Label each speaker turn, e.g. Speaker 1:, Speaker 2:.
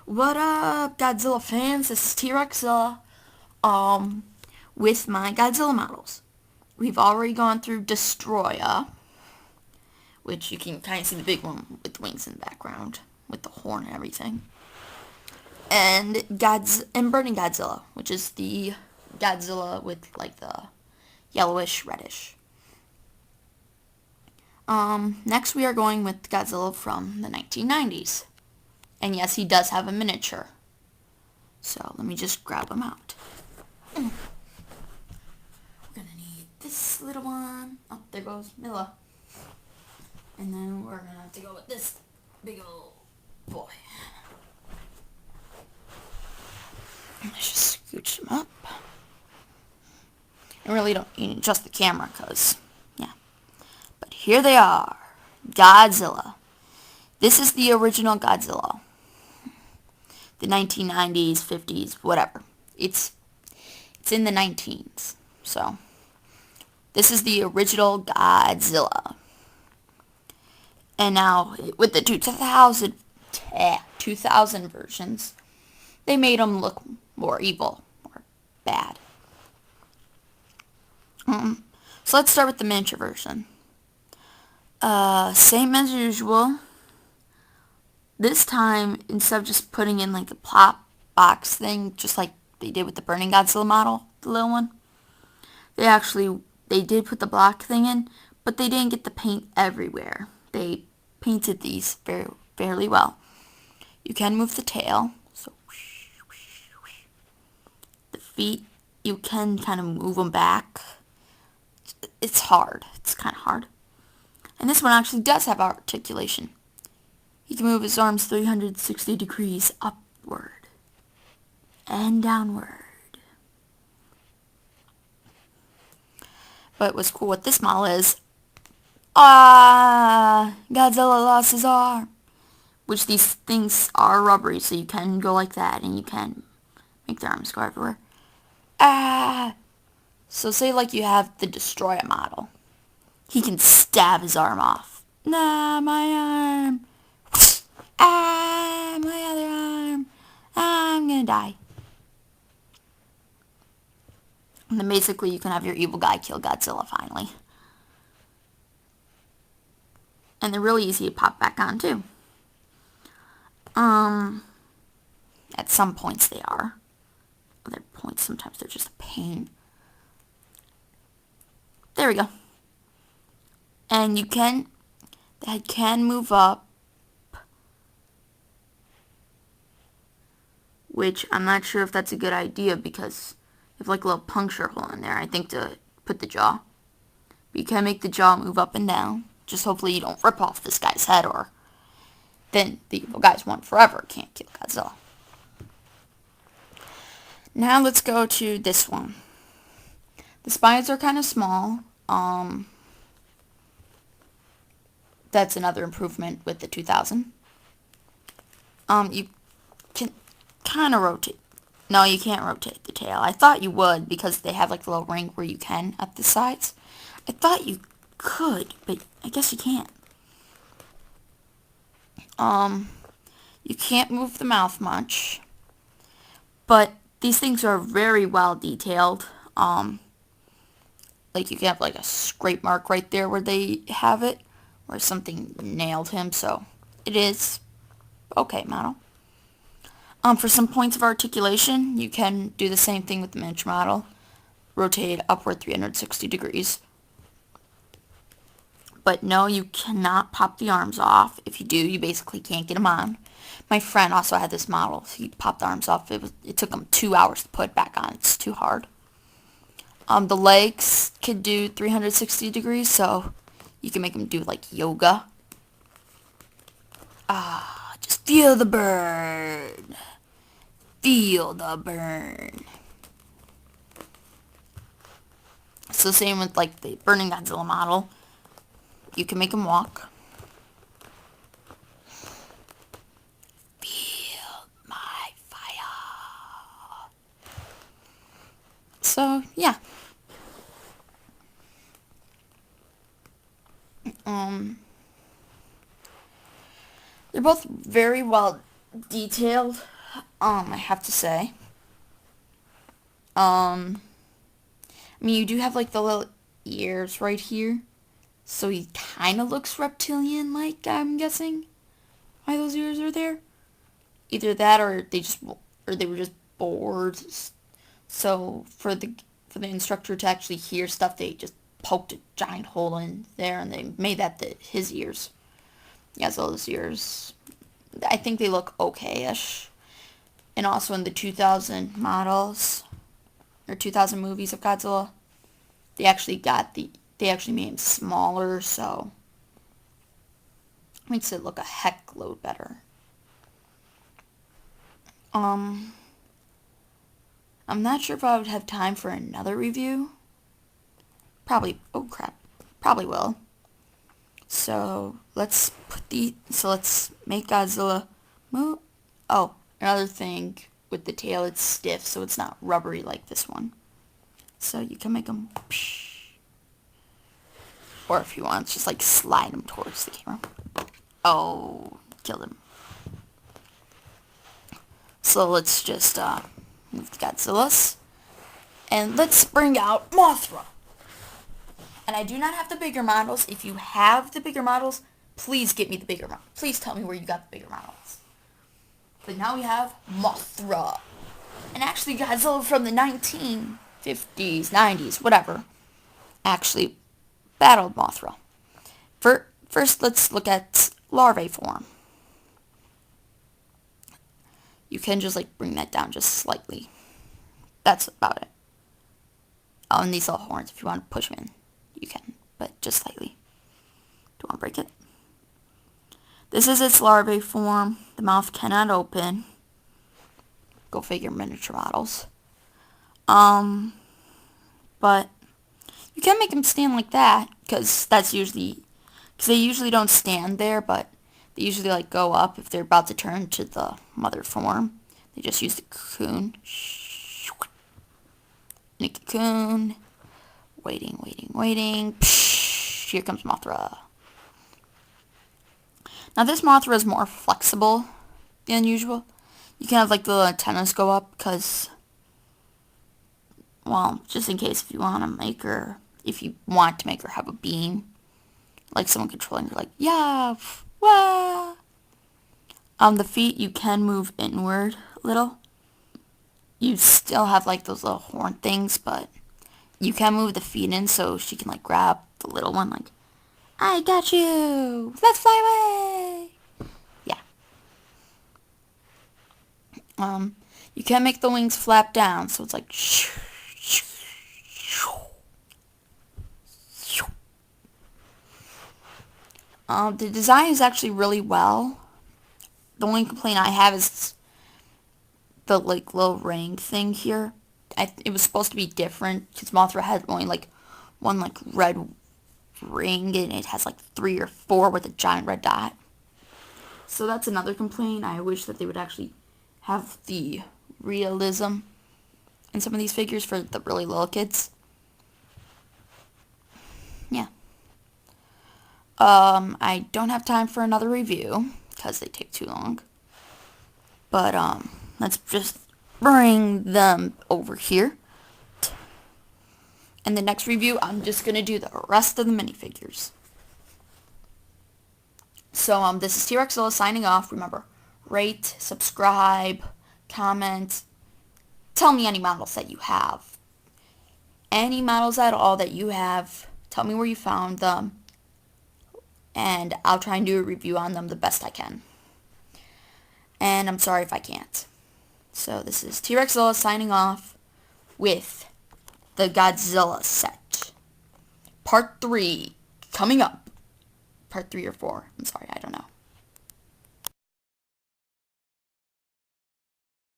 Speaker 1: What up, Godzilla fans? This is T-Rexzilla, with my Godzilla models. We've already gone through Destroya, which you can kind of see the big one with the wings in the background, with the horn and everything. And Burning Godzilla, which is the Godzilla with like the yellowish, reddish. Next we are going with Godzilla from the 1990s. And yes, he does have a miniature. So let me just grab him out. We're gonna need this little one. Oh, there goes Milla. And then we're gonna have to go with this big old boy. Let's just scooch him up. I really don't need just the camera, cause yeah. But here they are, Godzilla. This is the original Godzilla. The 1990s, 50s, whatever. It's in the 19s. So, this is the original Godzilla. And now, with the 2000 versions, they made him look more evil, more bad. So let's start with the miniature version. Same as usual. This time, instead of just putting in like the plop box thing, just like they did with the Burning Godzilla model, the little one, they did put the block thing in, but they didn't get the paint everywhere. They painted these fairly well. You can move the tail, so the feet, you can kind of move them back. It's hard. It's kind of hard. And this one actually does have articulation. He can move his arms 360 degrees upward and downward. But what's cool with this model is, Godzilla lost his arm. Which these things are rubbery, so you can go like that, and you can make their arms go everywhere. So say like you have the Destroyer model. He can stab his arm off. Nah, my arm. My other arm. I'm gonna die. And then basically you can have your evil guy kill Godzilla finally. And they're really easy to pop back on too. At some points they are. Other points sometimes they're just a pain. There we go. And the head can move up. Which I'm not sure if that's a good idea because you have like a little puncture hole in there, I think, to put the jaw. But you can make the jaw move up and down. Just hopefully you don't rip off this guy's head, or then the evil guys won forever. Can't kill Godzilla. Now let's go to this one. The spines are kind of small. That's another improvement with the 2000. You can kind of rotate. No, you can't rotate the tail. I thought you would because they have like a little ring where you can at the sides. I thought you could, but I guess you can't. You can't move the mouth much, but these things are very well detailed. Like you can have like a scrape mark right there where they have it, where something nailed him, so it is okay model. For some points of articulation, you can do the same thing with the miniature model. Rotate upward 360 degrees. But no, you cannot pop the arms off. If you do, you basically can't get them on. My friend also had this model. He popped the arms off. It took him 2 hours to put back on. It's too hard. The legs could do 360 degrees, so you can make them do like yoga. Just feel the burn. Feel the burn. So same with like the Burning Godzilla model. You can make him walk. Feel my fire. So yeah. They're both very well detailed. I have to say, I mean, you do have like the little ears right here, so he kind of looks reptilian-like, I'm guessing, why those ears are there. Either that, or they were just bored. So for the instructor to actually hear stuff, they just poked a giant hole in there, and they made that his ears. He has those ears. I think they look okay-ish. And also in the 2000 models, or 2000 movies of Godzilla, they actually made him smaller, so it makes it look a heck load better. I'm not sure if I would have time for another review. Probably, oh crap, probably will. So let's make Godzilla move. Oh, another thing with the tail, it's stiff, so it's not rubbery like this one. So you can make him, or if you want, just like slide him towards the camera. Oh, killed him. So let's just move the Godzillas, and let's bring out Mothra. And I do not have the bigger models. If you have the bigger models, please get me the bigger models. Please tell me where you got the bigger models. But now we have Mothra. And actually Godzilla from the 1950s, 90s, whatever, actually battled Mothra. First, let's look at larvae form. You can just like bring that down just slightly. That's about it. Oh, and these little horns, if you want to push them in, you can, but just slightly. Don't want to break it. This is its larvae form. The mouth cannot open. Go figure, miniature models. But you can make them stand like that, because they usually don't stand there, but they usually like go up if they're about to turn to the mother form. They just use the cocoon. In a cocoon. Waiting. Psh, here comes Mothra. Now this Mothra is more flexible than usual. You can have like the little antennas go up because, well, just in case if you want to make her have a beam, like someone controlling her, like, yeah, wah. The feet you can move inward a little. You still have like those little horn things, but you can move the feet in so she can like grab the little one, like, I got you, let's fly away. Yeah. You can make the wings flap down, so it's like the design is actually really well. The only complaint I have is the like little ring thing here. It was supposed to be different because Mothra had only like one like red ring, and it has like 3 or 4 with a giant red dot. So that's another complaint. I wish that they would actually have the realism in some of these figures for the really little kids. Yeah. I don't have time for another review because they take too long. But let's just bring them over here. And the next review, I'm just going to do the rest of the minifigures. So, this is T-Rexzilla signing off. Remember, rate, subscribe, comment. Tell me any models that you have. Any models at all that you have. Tell me where you found them. And I'll try and do a review on them the best I can. And I'm sorry if I can't. So this is T-Rexzilla signing off with the Godzilla set. Part 3 coming up. Part 3 or 4. I'm sorry, I don't know.